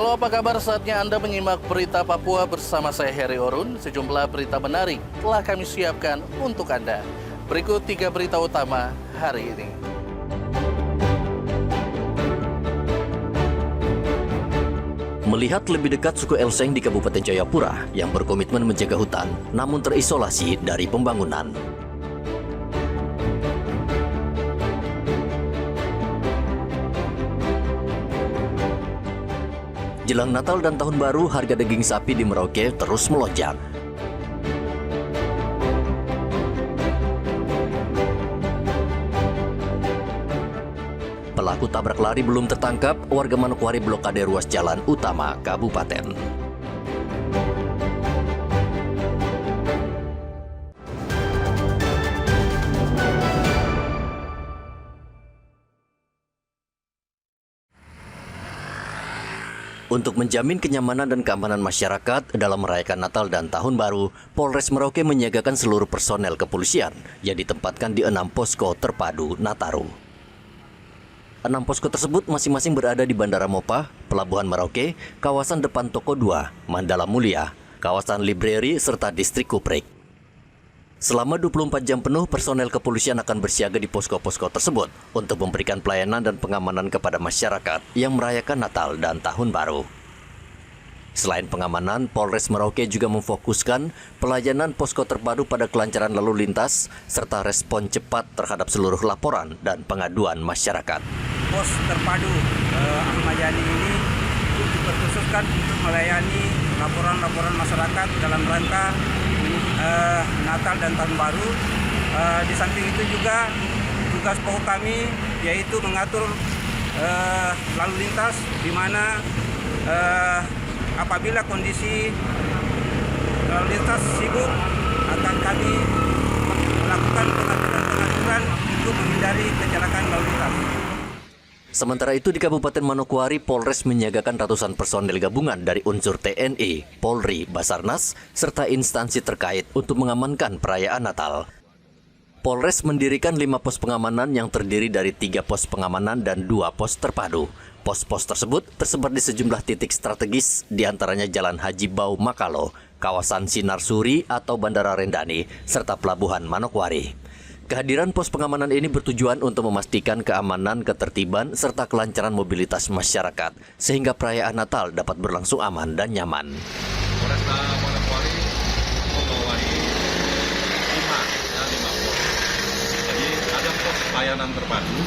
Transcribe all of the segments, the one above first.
Halo, apa kabar? Saatnya Anda menyimak berita Papua bersama saya Heri Orun. Sejumlah berita menarik telah kami siapkan untuk Anda. Berikut 3 berita utama hari ini. Melihat lebih dekat suku Elseng di Kabupaten Jayapura yang berkomitmen menjaga hutan, namun terisolasi dari pembangunan. Jelang Natal dan Tahun Baru, harga daging sapi di Merauke terus melonjak. Pelaku tabrak lari belum tertangkap, warga Manokwari blokade ruas jalan utama kabupaten. Untuk menjamin kenyamanan dan keamanan masyarakat dalam merayakan Natal dan Tahun Baru, Polres Merauke menyiagakan seluruh personel kepolisian yang ditempatkan di 6 posko terpadu Nataru. 6 posko tersebut masing-masing berada di Bandara Mopah, Pelabuhan Merauke, kawasan depan Toko 2, Mandala Mulia, kawasan Library, serta distrik Kuprik. Selama 24 jam penuh, personel kepolisian akan bersiaga di posko-posko tersebut untuk memberikan pelayanan dan pengamanan kepada masyarakat yang merayakan Natal dan Tahun Baru. Selain pengamanan, Polres Merauke juga memfokuskan pelayanan posko terpadu pada kelancaran lalu lintas serta respon cepat terhadap seluruh laporan dan pengaduan masyarakat. Pos terpadu Ahmad Yani ini diperkhususkan untuk melayani laporan-laporan masyarakat dalam rangka Natal dan Tahun Baru. Di samping itu juga tugas pokok kami yaitu mengatur lalu lintas, di mana apabila kondisi lalu lintas sibuk akan kami melakukan pengaturan untuk menghindari kecelakaan lalu lintas. Sementara itu di Kabupaten Manokwari, Polres menyiagakan ratusan personel gabungan dari unsur TNI, Polri, Basarnas, serta instansi terkait untuk mengamankan perayaan Natal. Polres mendirikan 5 pos pengamanan yang terdiri dari 3 pos pengamanan dan 2 pos terpadu. Pos-pos tersebut tersebar di sejumlah titik strategis, diantaranya Jalan Haji Bau Makalo, kawasan Sinar Suri atau Bandara Rendani, serta Pelabuhan Manokwari. Kehadiran pos pengamanan ini bertujuan untuk memastikan keamanan, ketertiban, serta kelancaran mobilitas masyarakat, sehingga perayaan Natal dapat berlangsung aman dan nyaman. Polresta Manokwari membawahi 5 pos. Jadi ada pos pelayanan terpadu,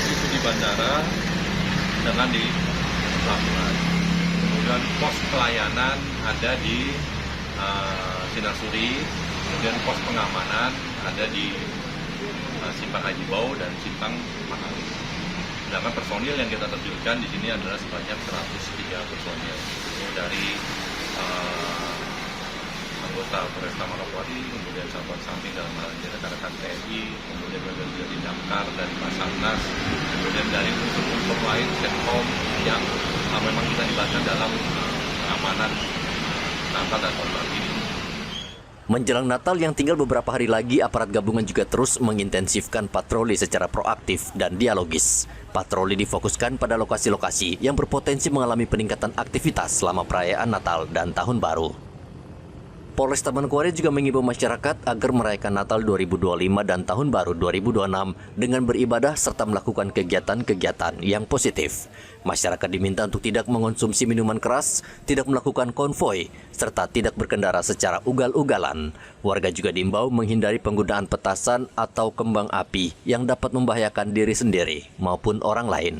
itu di bandara dengan di pelabuhan. Kemudian pos pelayanan ada di Sinar Suri, kemudian pos pengamanan ada di Simpang Haji Bau dan Simpang Makali. Sedangkan personil yang kita terjunkan di sini adalah sebanyak 103 personil. Itu dari anggota Polresta Manokwari, kemudian sahabat samping dalam hal ini rekan-rekan TNI, kemudian dari Damkar, dari Basarnas, kemudian dari unsur-unsur lain Setkom yang memang kita libatkan dalam pengamanan Natal dan Tahun Baru ini. Menjelang Natal yang tinggal beberapa hari lagi, aparat gabungan juga terus mengintensifkan patroli secara proaktif dan dialogis. Patroli difokuskan pada lokasi-lokasi yang berpotensi mengalami peningkatan aktivitas selama perayaan Natal dan Tahun Baru. Polresta Manokwari juga mengimbau masyarakat agar merayakan Natal 2025 dan Tahun Baru 2026 dengan beribadah serta melakukan kegiatan-kegiatan yang positif. Masyarakat diminta untuk tidak mengonsumsi minuman keras, tidak melakukan konvoi, serta tidak berkendara secara ugal-ugalan. Warga juga diimbau menghindari penggunaan petasan atau kembang api yang dapat membahayakan diri sendiri maupun orang lain.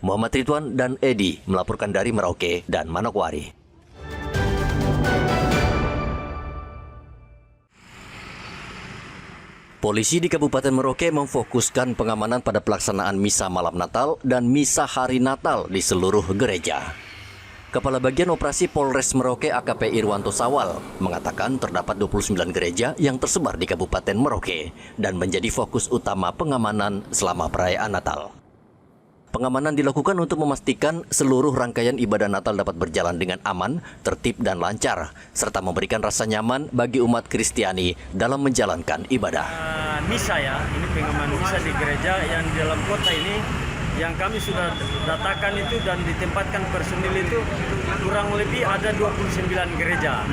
Muhammad Ridwan dan Edi melaporkan dari Merauke dan Manokwari. Polisi di Kabupaten Merauke memfokuskan pengamanan pada pelaksanaan misa malam Natal dan misa hari Natal di seluruh gereja. Kepala Bagian Operasi Polres Merauke AKP Irwanto Sawal mengatakan terdapat 29 gereja yang tersebar di Kabupaten Merauke dan menjadi fokus utama pengamanan selama perayaan Natal. Pengamanan dilakukan untuk memastikan seluruh rangkaian ibadah Natal dapat berjalan dengan aman, tertib, dan lancar, serta memberikan rasa nyaman bagi umat Kristiani dalam menjalankan ibadah. Misa ya, ini pengamanan misa di gereja yang di dalam kota ini yang kami sudah datakan itu dan ditempatkan personil itu kurang lebih ada 29 gereja.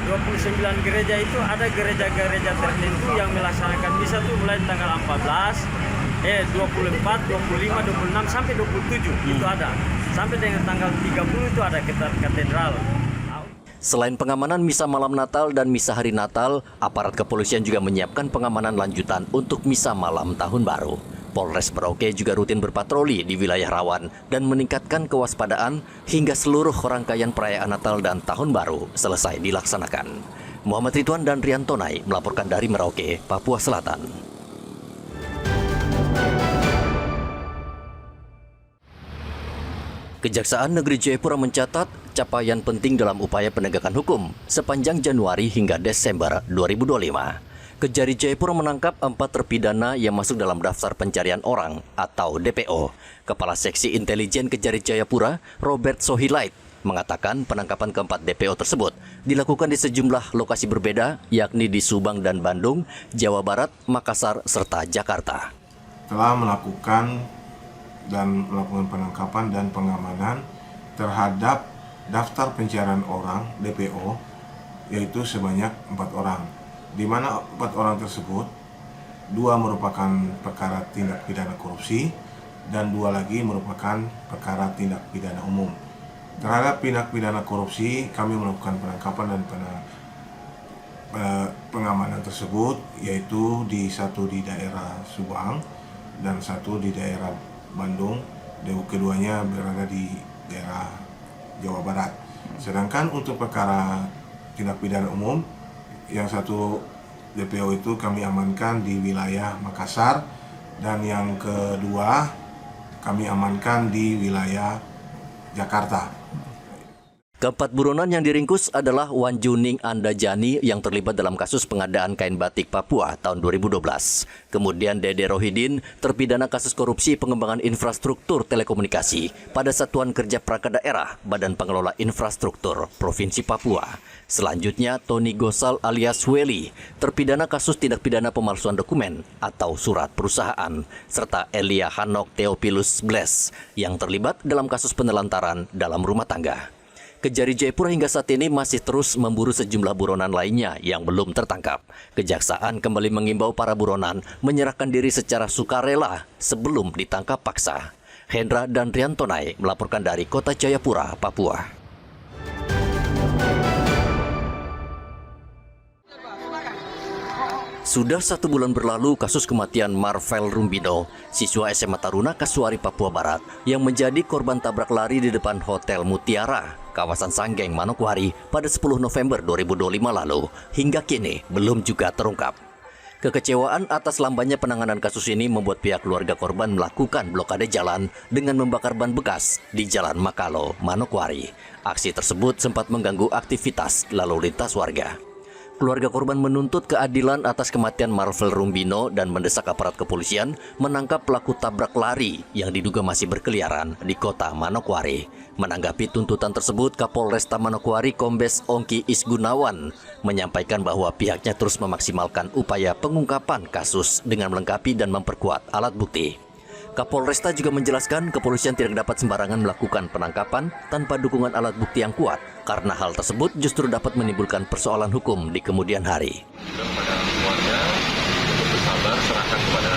29 gereja itu ada gereja-gereja tertentu yang melaksanakan misa itu mulai tanggal 24, 25, 26 sampai 27 itu ada. Sampai dengan tanggal 30 itu ada katedral. Selain pengamanan misa malam Natal dan misa hari Natal, aparat kepolisian juga menyiapkan pengamanan lanjutan untuk misa malam Tahun Baru. Polres Merauke juga rutin berpatroli di wilayah rawan dan meningkatkan kewaspadaan hingga seluruh rangkaian perayaan Natal dan Tahun Baru selesai dilaksanakan. Muhammad Ridwan dan Riantonai melaporkan dari Merauke, Papua Selatan. Kejaksaan Negeri Jayapura mencatat capaian penting dalam upaya penegakan hukum sepanjang Januari hingga Desember 2025. Kejari Jayapura menangkap 4 terpidana yang masuk dalam daftar pencarian orang atau DPO. Kepala Seksi Intelijen Kejari Jayapura, Robert Sohilait, mengatakan penangkapan keempat DPO tersebut dilakukan di sejumlah lokasi berbeda, yakni di Subang dan Bandung, Jawa Barat, Makassar, serta Jakarta. Telah melakukan penangkapan dan pengamanan terhadap daftar pencarian orang DPO, yaitu sebanyak 4 orang. Di mana 4 orang tersebut, 2 merupakan perkara tindak pidana korupsi dan 2 lagi merupakan perkara tindak pidana umum. Terhadap tindak pidana korupsi, kami melakukan penangkapan dan pengamanan tersebut, yaitu satu di daerah Subang dan satu di daerah Bandung. Keduanya berada di daerah Jawa Barat. Sedangkan untuk perkara tindak pidana umum, yang satu DPO itu kami amankan di wilayah Makassar dan yang kedua kami amankan di wilayah Jakarta. Keempat buronan yang diringkus adalah Wan Juning Andajani yang terlibat dalam kasus pengadaan kain batik Papua tahun 2012. Kemudian Dede Rohidin, terpidana kasus korupsi pengembangan infrastruktur telekomunikasi pada Satuan Kerja Perangkat Daerah Badan Pengelola Infrastruktur Provinsi Papua. Selanjutnya Tony Gosal alias Weli, terpidana kasus tindak pidana pemalsuan dokumen atau surat perusahaan, serta Elia Hanok Theophilus Bles yang terlibat dalam kasus penelantaran dalam rumah tangga. Kejari Jayapura hingga saat ini masih terus memburu sejumlah buronan lainnya yang belum tertangkap. Kejaksaan kembali mengimbau para buronan menyerahkan diri secara sukarela sebelum ditangkap paksa. Hendra dan Riantonai melaporkan dari Kota Jayapura, Papua. Sudah 1 bulan berlalu kasus kematian Marvel Rumbino, siswa SMA Taruna Kasuari, Papua Barat, yang menjadi korban tabrak lari di depan Hotel Mutiara, kawasan Sanggeng, Manokwari pada 10 November 2025 lalu, hingga kini belum juga terungkap. Kekecewaan atas lambannya penanganan kasus ini membuat pihak keluarga korban melakukan blokade jalan dengan membakar ban bekas di Jalan Makalo, Manokwari. Aksi tersebut sempat mengganggu aktivitas lalu lintas warga. Keluarga korban menuntut keadilan atas kematian Marvel Rumbino dan mendesak aparat kepolisian menangkap pelaku tabrak lari yang diduga masih berkeliaran di kota Manokwari. Menanggapi tuntutan tersebut, Kapolresta Manokwari Kombes Ongki Isgunawan menyampaikan bahwa pihaknya terus memaksimalkan upaya pengungkapan kasus dengan melengkapi dan memperkuat alat bukti. Kapolresta juga menjelaskan kepolisian tidak dapat sembarangan melakukan penangkapan tanpa dukungan alat bukti yang kuat, karena hal tersebut justru dapat menimbulkan persoalan hukum di kemudian hari. Kepada keluarga untuk bersabar, serahkan kepada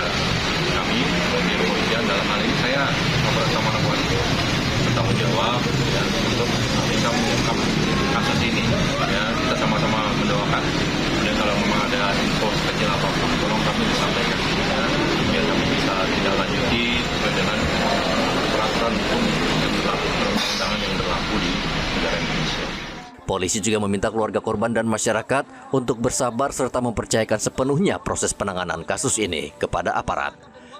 kami dari kepolisian. Dalam hal ini saya Kapolresta Manokwari bertanggung jawab ya, untuk bisa mengungkap kasus ini. Ya, kita sama-sama mendoakan. Kemudian kalau memang ada info kecil apapun, tolong kami disampaikan. Ya, biar kami bisa tidak lanjuti sesuai dengan peraturan hukum yang berlaku, perundangan yang berlaku di negara Indonesia. Polisi juga meminta keluarga korban dan masyarakat untuk bersabar serta mempercayakan sepenuhnya proses penanganan kasus ini kepada aparat.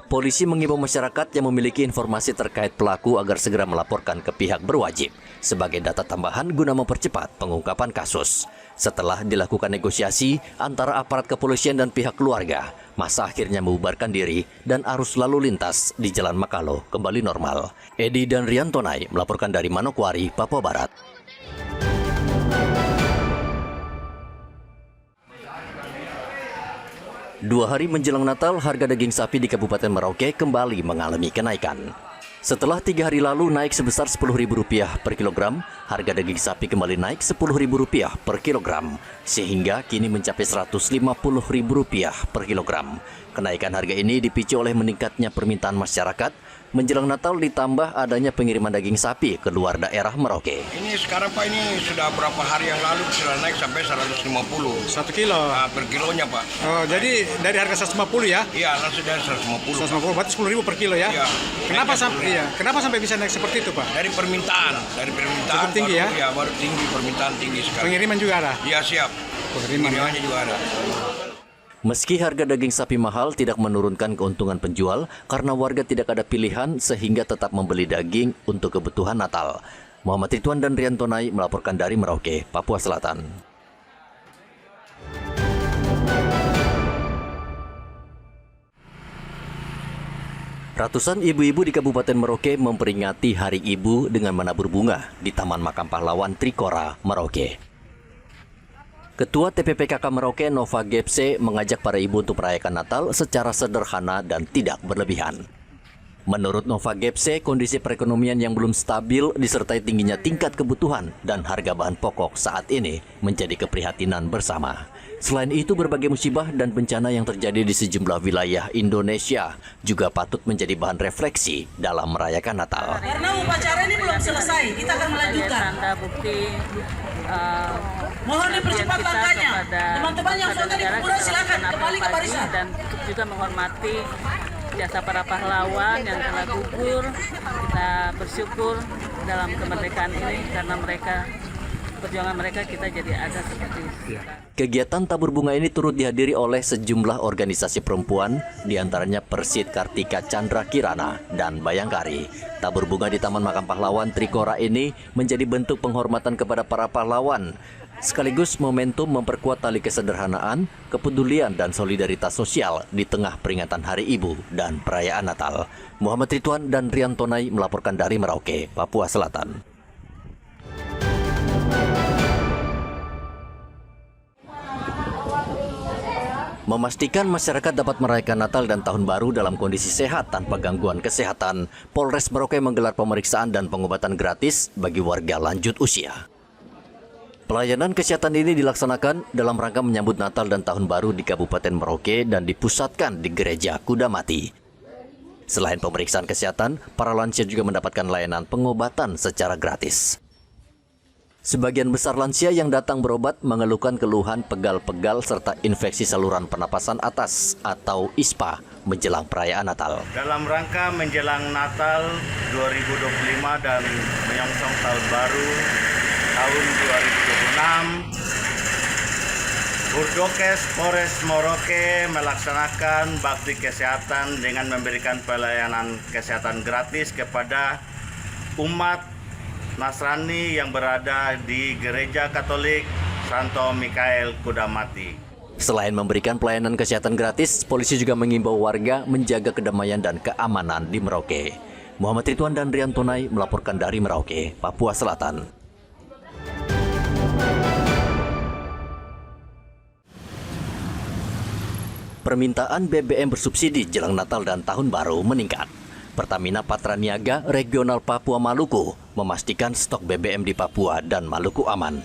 Polisi mengimbau masyarakat yang memiliki informasi terkait pelaku agar segera melaporkan ke pihak berwajib sebagai data tambahan guna mempercepat pengungkapan kasus. Setelah dilakukan negosiasi antara aparat kepolisian dan pihak keluarga, masa akhirnya membubarkan diri dan arus lalu lintas di Jalan Makalo kembali normal. Edi dan Riantonai melaporkan dari Manokwari, Papua Barat. Dua hari menjelang Natal, harga daging sapi di Kabupaten Merauke kembali mengalami kenaikan. Setelah 3 hari lalu naik sebesar Rp10.000 per kilogram, harga daging sapi kembali naik Rp10.000 per kilogram, sehingga kini mencapai Rp150.000 per kilogram. Kenaikan harga ini dipicu oleh meningkatnya permintaan masyarakat menjelang Natal ditambah adanya pengiriman daging sapi ke luar daerah Merauke. Ini sekarang Pak, ini sudah berapa hari yang lalu sudah naik sampai 150. 1 kilo? Per kilonya Pak. Oh, jadi dari harga 150 ya? Iya, langsung dari 150. 150, berarti Rp10.000 per kilo ya? Iya. Kenapa sampai bisa naik seperti itu Pak? Dari permintaan. Cukup tinggi baru, ya? Iya, baru tinggi, permintaan tinggi sekarang. Pengiriman juga ada? Iya, siap. Pengirimannya juga ada. Meski harga daging sapi mahal tidak menurunkan keuntungan penjual karena warga tidak ada pilihan sehingga tetap membeli daging untuk kebutuhan Natal. Muhammad Ridwan dan Rian Tonai melaporkan dari Merauke, Papua Selatan. Ratusan ibu-ibu di Kabupaten Merauke memperingati Hari Ibu dengan menabur bunga di Taman Makam Pahlawan Trikora, Merauke. Ketua TPPKK Merauke Nova Gepse mengajak para ibu untuk merayakan Natal secara sederhana dan tidak berlebihan. Menurut Nova Gepse, kondisi perekonomian yang belum stabil disertai tingginya tingkat kebutuhan dan harga bahan pokok saat ini menjadi keprihatinan bersama. Selain itu, berbagai musibah dan bencana yang terjadi di sejumlah wilayah Indonesia juga patut menjadi bahan refleksi dalam merayakan Natal. Karena upacara ini belum selesai, kita akan melanjutkan. Tanda bukti mohon dipercepat langkahnya. Teman-teman yang sudah di kuburan silakan kembali ke barisan. Dan juga menghormati jasa para pahlawan yang telah gugur. Kita bersyukur dalam kemerdekaan ini karena perjuangan mereka kita jadi ada seperti ini. Kegiatan tabur bunga ini turut dihadiri oleh sejumlah organisasi perempuan, diantaranya Persit Kartika Chandra Kirana dan Bayangkari. Tabur bunga di Taman Makam Pahlawan Trikora ini menjadi bentuk penghormatan kepada para pahlawan, sekaligus momentum memperkuat tali kesederhanaan, kepedulian dan solidaritas sosial di tengah peringatan Hari Ibu dan perayaan Natal. Muhammad Ridwan dan Rian Tonai melaporkan dari Merauke, Papua Selatan. Memastikan masyarakat dapat merayakan Natal dan Tahun Baru dalam kondisi sehat tanpa gangguan kesehatan, Polres Merauke menggelar pemeriksaan dan pengobatan gratis bagi warga lanjut usia. Pelayanan kesehatan ini dilaksanakan dalam rangka menyambut Natal dan Tahun Baru di Kabupaten Merauke dan dipusatkan di Gereja Kuda Mati. Selain pemeriksaan kesehatan, para lansia juga mendapatkan layanan pengobatan secara gratis. Sebagian besar lansia yang datang berobat mengeluhkan keluhan pegal-pegal serta infeksi saluran pernapasan atas atau ISPA menjelang perayaan Natal. Dalam rangka menjelang Natal 2025 dan menyongsong Tahun Baru tahun 2026, Burdokes Polres Merauke melaksanakan bakti kesehatan dengan memberikan pelayanan kesehatan gratis kepada umat Nasrani yang berada di Gereja Katolik Santo Mikael Kuda Mati. Selain memberikan pelayanan kesehatan gratis, polisi juga mengimbau warga menjaga kedamaian dan keamanan di Merauke. Muhammad Ridwan dan Rian Tonai melaporkan dari Merauke, Papua Selatan. Permintaan BBM bersubsidi jelang Natal dan Tahun Baru meningkat. Pertamina Patraniaga Regional Papua Maluku memastikan stok BBM di Papua dan Maluku aman.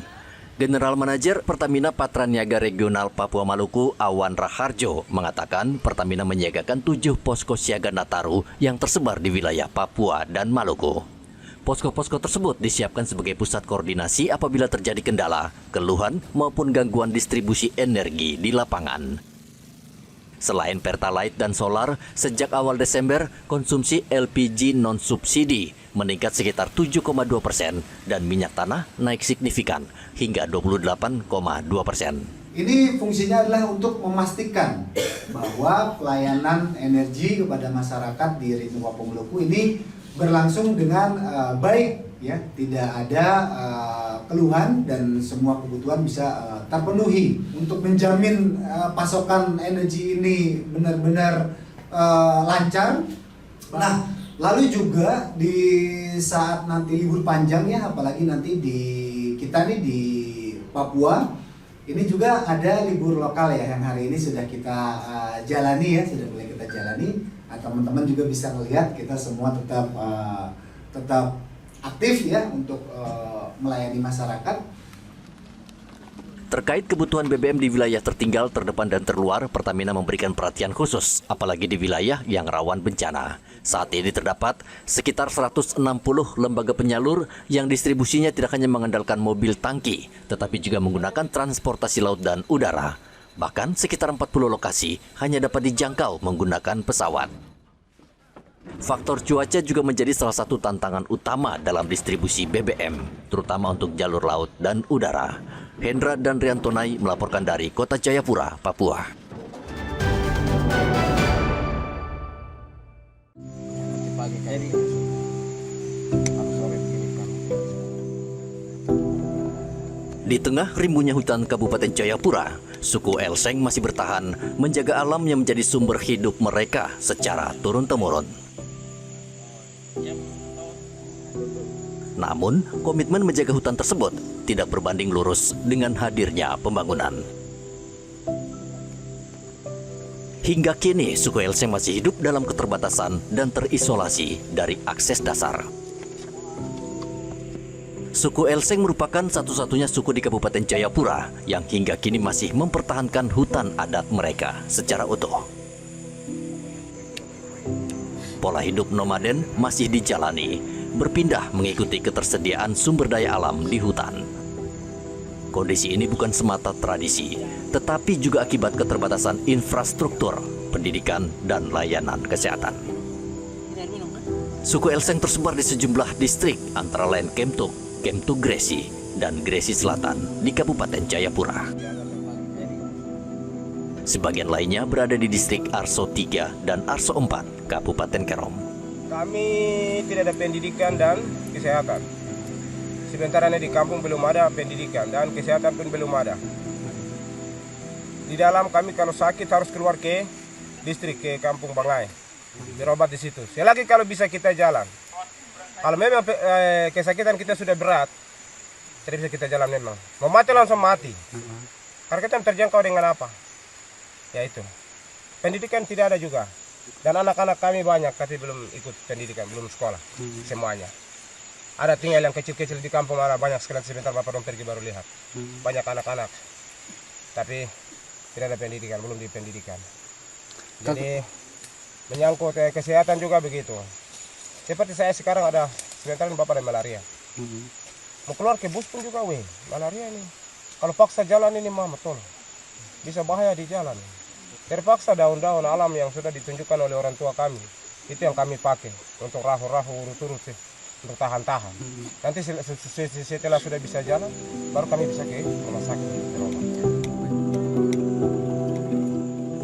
General Manager Pertamina Patraniaga Regional Papua Maluku Awan Raharjo mengatakan Pertamina menyiagakan 7 posko siaga Nataru yang tersebar di wilayah Papua dan Maluku. Posko-posko tersebut disiapkan sebagai pusat koordinasi apabila terjadi kendala, keluhan maupun gangguan distribusi energi di lapangan. Selain Pertalite dan solar, sejak awal Desember, konsumsi LPG non-subsidi meningkat sekitar 7,2% dan minyak tanah naik signifikan hingga 28,2%. Ini fungsinya adalah untuk memastikan bahwa pelayanan energi kepada masyarakat di Region Papua Maluku ini berlangsung dengan baik, ya, tidak ada keluhan dan semua kebutuhan bisa terpenuhi untuk menjamin pasokan energi ini benar-benar lancar. Nah, lalu juga di saat nanti libur panjang, ya, apalagi nanti kita nih di Papua ini juga ada libur lokal, ya, yang hari ini sudah kita jalani, ya, sudah mulai kita jalani. teman-teman juga bisa melihat kita semua tetap aktif ya untuk melayani masyarakat. Terkait kebutuhan BBM di wilayah tertinggal, terdepan, dan terluar, Pertamina memberikan perhatian khusus, apalagi di wilayah yang rawan bencana. Saat ini terdapat sekitar 160 lembaga penyalur yang distribusinya tidak hanya mengandalkan mobil tangki, tetapi juga menggunakan transportasi laut dan udara. Bahkan sekitar 40 lokasi hanya dapat dijangkau menggunakan pesawat. Faktor cuaca juga menjadi salah satu tantangan utama dalam distribusi BBM, terutama untuk jalur laut dan udara. Hendra dan Riantonai melaporkan dari Kota Jayapura, Papua. Di tengah rimbunnya hutan Kabupaten Jayapura, suku Elseng masih bertahan menjaga alam yang menjadi sumber hidup mereka secara turun-temurun. Namun, komitmen menjaga hutan tersebut tidak berbanding lurus dengan hadirnya pembangunan. Hingga kini, suku Elseng masih hidup dalam keterbatasan dan terisolasi dari akses dasar. Suku Elseng merupakan satu-satunya suku di Kabupaten Jayapura yang hingga kini masih mempertahankan hutan adat mereka secara utuh. Pola hidup nomaden masih dijalani, berpindah mengikuti ketersediaan sumber daya alam di hutan. Kondisi ini bukan semata tradisi, tetapi juga akibat keterbatasan infrastruktur, pendidikan, dan layanan kesehatan. Suku Elseng tersebar di sejumlah distrik antara lain Kemtuk, Kemtuk Gresi, dan Gresi Selatan di Kabupaten Jayapura. Sebagian lainnya berada di distrik Arso 3 dan Arso 4, Kabupaten Kerom. Kami tidak ada pendidikan dan kesehatan. Sementara di kampung belum ada pendidikan dan kesehatan pun belum ada. Di dalam kami kalau sakit harus keluar ke distrik, ke kampung Bangai, berobat di situ. Selagi kalau bisa kita jalan. Kalau memang kesakitan kita sudah berat, tidak bisa kita jalan memang. Mau mati langsung mati. Karena kita terjangkau dengan apa? Ya itu. Pendidikan tidak ada juga. Dan anak-anak kami banyak, tapi belum ikut pendidikan, belum sekolah semuanya. Ada tinggal yang kecil-kecil di kampung, ada banyak sekali, sebentar Bapak dong pergi baru lihat. Banyak anak-anak, tapi tidak ada pendidikan, belum di pendidikan. Jadi menyangkut kesehatan juga begitu. Seperti saya sekarang ada, sebentar Bapak ada malaria. Mau keluar ke bus pun juga, malaria ini. Kalau paksa jalan ini mah betul, bisa bahaya di jalan. Terpaksa daun-daun alam yang sudah ditunjukkan oleh orang tua kami, itu yang kami pakai untuk rahu-rahu urut-urut sih, untuk tahan-tahan. Nanti setelah sudah bisa jalan, baru kami bisa ke rumah sakit.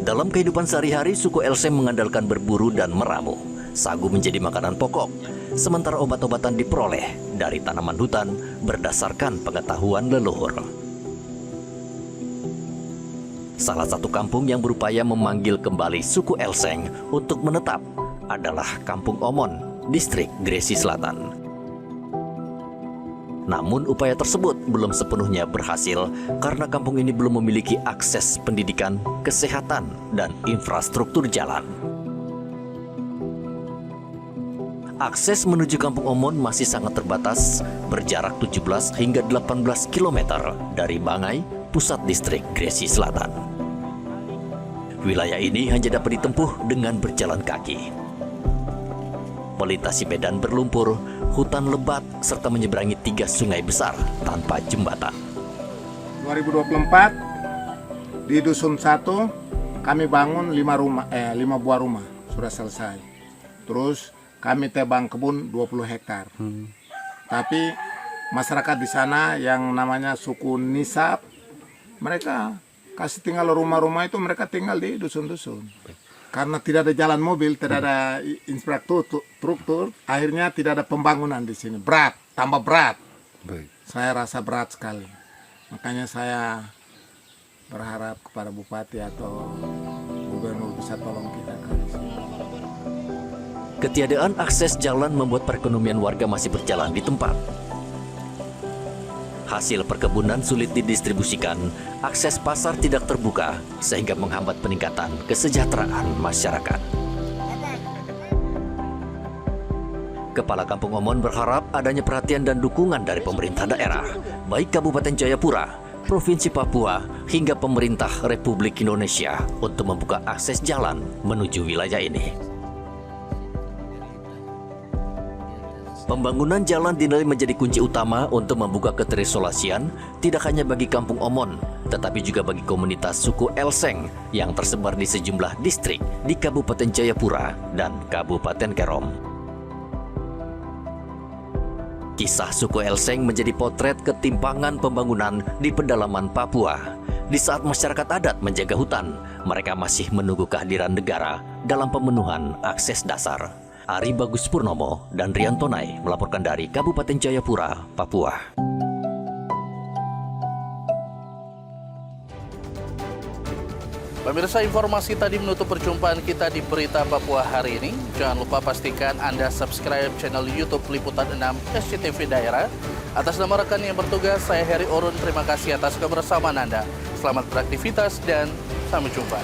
Dalam kehidupan sehari-hari, suku Elseng mengandalkan berburu dan meramu. Sagu menjadi makanan pokok, sementara obat-obatan diperoleh dari tanaman hutan berdasarkan pengetahuan leluhur. Salah satu kampung yang berupaya memanggil kembali suku Elseng untuk menetap adalah Kampung Omon, distrik Gresi Selatan. Namun upaya tersebut belum sepenuhnya berhasil karena kampung ini belum memiliki akses pendidikan, kesehatan, dan infrastruktur jalan. Akses menuju Kampung Omon masih sangat terbatas, berjarak 17 hingga 18 km dari Bangai, pusat distrik Gresi Selatan. Wilayah ini hanya dapat ditempuh dengan berjalan kaki. Melintasi medan berlumpur, hutan lebat, serta menyeberangi 3 sungai besar tanpa jembatan. 2024 di Dusun 1 kami bangun 5 buah rumah, sudah selesai. Terus kami tebang kebun 20 hektar. Tapi masyarakat di sana yang namanya suku Nisap, mereka kasih tinggal rumah-rumah itu, mereka tinggal di dusun-dusun. Karena tidak ada jalan mobil, tidak ada infrastruktur, akhirnya tidak ada pembangunan di sini. Berat, tambah berat. Saya rasa berat sekali. Makanya saya berharap kepada Bupati atau Gubernur bisa tolong kita kali sini. Ketiadaan akses jalan membuat perekonomian warga masih berjalan di tempat. Hasil perkebunan sulit didistribusikan, akses pasar tidak terbuka, sehingga menghambat peningkatan kesejahteraan masyarakat. Kepala Kampung Omon berharap adanya perhatian dan dukungan dari pemerintah daerah, baik Kabupaten Jayapura, Provinsi Papua, hingga pemerintah Republik Indonesia untuk membuka akses jalan menuju wilayah ini. Pembangunan jalan dinilai menjadi kunci utama untuk membuka keterisolasian tidak hanya bagi Kampung Omon, tetapi juga bagi komunitas suku Elseng yang tersebar di sejumlah distrik di Kabupaten Jayapura dan Kabupaten Kerom. Kisah suku Elseng menjadi potret ketimpangan pembangunan di pedalaman Papua. Di saat masyarakat adat menjaga hutan, mereka masih menunggu kehadiran negara dalam pemenuhan akses dasar. Ari Bagus Purnomo dan Rian Tonai melaporkan dari Kabupaten Jayapura, Papua. Pemirsa, informasi tadi menutup perjumpaan kita di Berita Papua hari ini. Jangan lupa pastikan Anda subscribe channel YouTube Liputan 6 SCTV Daerah. Atas nama rekan yang bertugas, saya Heri Orun. Terima kasih atas kebersamaan Anda. Selamat beraktivitas dan sampai jumpa.